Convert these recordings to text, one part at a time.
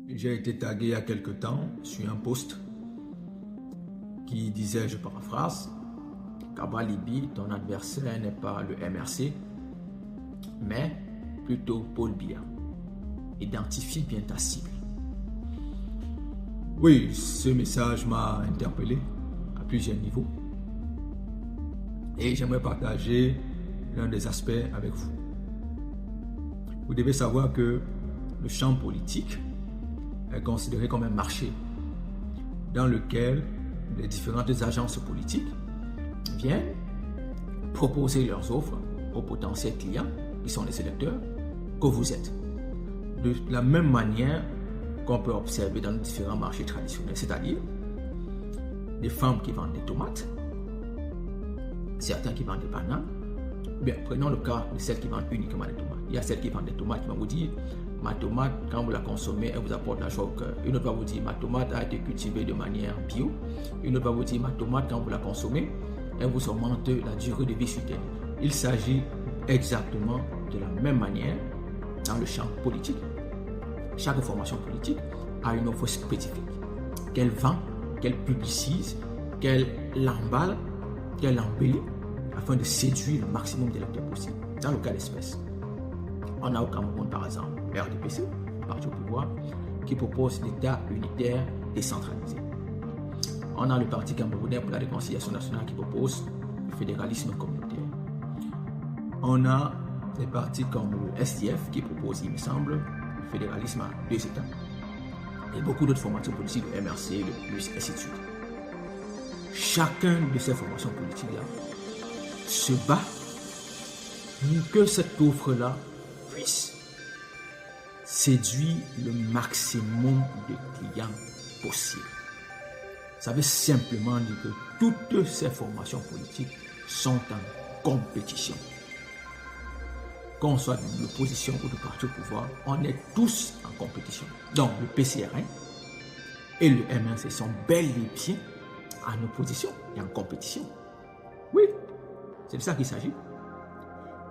J'ai été tagué il y a quelque temps sur un post qui disait, je paraphrase, Kaba Libi, ton adversaire n'est pas le MRC, mais plutôt Paul Biya. Identifie bien ta cible. Oui, ce message m'a interpellé à plusieurs niveaux. Et j'aimerais partager l'un des aspects avec vous. Vous devez savoir que le champ politique est considéré comme un marché dans lequel les différentes agences politiques viennent proposer leurs offres aux potentiels clients, qui sont les électeurs, que vous êtes. De la même manière qu'on peut observer dans les différents marchés traditionnels, c'est-à-dire des femmes qui vendent des tomates, certains qui vendent des bananes. Bien, prenons le cas de celles qui vendent uniquement des tomates. Il y a celles qui vendent des tomates qui vont vous dire, ma tomate, quand vous la consommez, elle vous apporte la joie au cœur. Une autre va vous dire, ma tomate a été cultivée de manière bio. Une autre va vous dire, ma tomate, quand vous la consommez, elle vous augmente la durée de vie sur terre. Il s'agit exactement de la même manière dans le champ politique. Chaque formation politique a une offre spécifique qu'elle vend, qu'elle publicise, qu'elle l'emballe, qu'elle embellit afin de séduire le maximum d'électeurs possible. Dans le cas d'espèce, on a au Cameroun par exemple RDPC, parti au pouvoir, qui propose l'État unitaire décentralisé. On a le Parti camerounais pour la réconciliation nationale qui propose le fédéralisme communautaire. On a des partis comme le SDF qui propose, il me semble, le fédéralisme à 2 États. Et beaucoup d'autres formations politiques, le MRC, le PLUS, ainsi de suite. Chacun de ces formations politiques-là se bat pour que cette offre-là puisse séduire le maximum de clients possible. Ça veut simplement dire que toutes ces formations politiques sont en compétition. Qu'on soit de l'opposition ou de parti au pouvoir, on est tous en compétition. Donc le PCRN et le MRC sont bel et bien en opposition et en compétition. Oui, c'est de ça qu'il s'agit.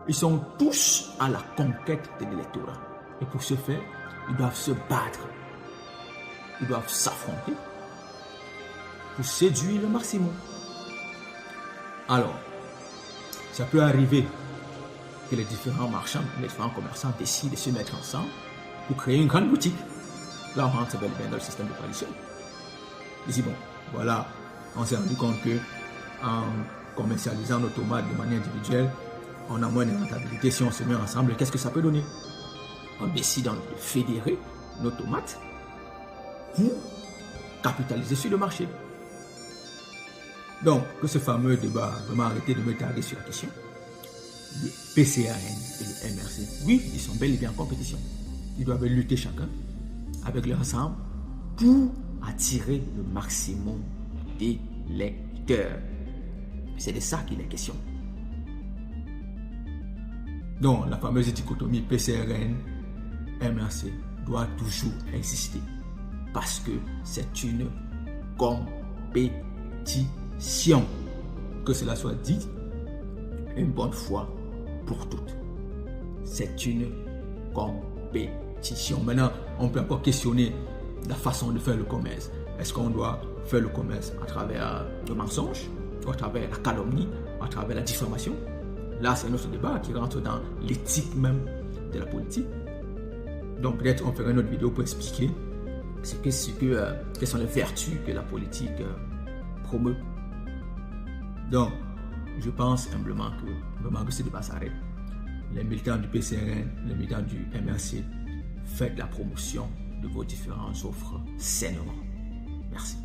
Ils sont tous à la conquête de l'électorat. Et pour ce faire, ils doivent se battre. Ils doivent s'affronter pour séduire le maximum. Alors, ça peut arriver que les différents marchands, les différents commerçants décident de se mettre ensemble pour créer une grande boutique. Là, on rentre bien dans le système de coalition. Ils disent, bon, voilà, on s'est rendu compte que en commercialisant nos tomates de manière individuelle, on a moins de rentabilité. Si on se met ensemble, qu'est-ce que ça peut donner? On décide de fédérer nos tomates pour capitaliser sur le marché. Donc, que ce fameux débat vraiment arrêter de me tarder sur la question. Le PCRN et le MRC, oui, ils sont bel et bien en compétition. Ils doivent lutter chacun avec leur ensemble pour attirer le maximum d'électeurs. C'est de ça qu'il est question. Donc, la fameuse dichotomie PCRN, MRC doit toujours exister parce que c'est une compétition. Que cela soit dit une bonne fois pour toutes. C'est une compétition. Maintenant, on peut encore questionner la façon de faire le commerce. Est-ce qu'on doit faire le commerce à travers le mensonge, ou à travers la calomnie, ou à travers la diffamation? Là, c'est un autre débat qui rentre dans l'éthique même de la politique. Donc, peut-être on fera une autre vidéo pour expliquer quelles sont les vertus que la politique promeut. Donc, je pense humblement que ce débat s'arrête. Les militants du PCRN, les militants du MRC, faites la promotion de vos différentes offres sainement. Merci.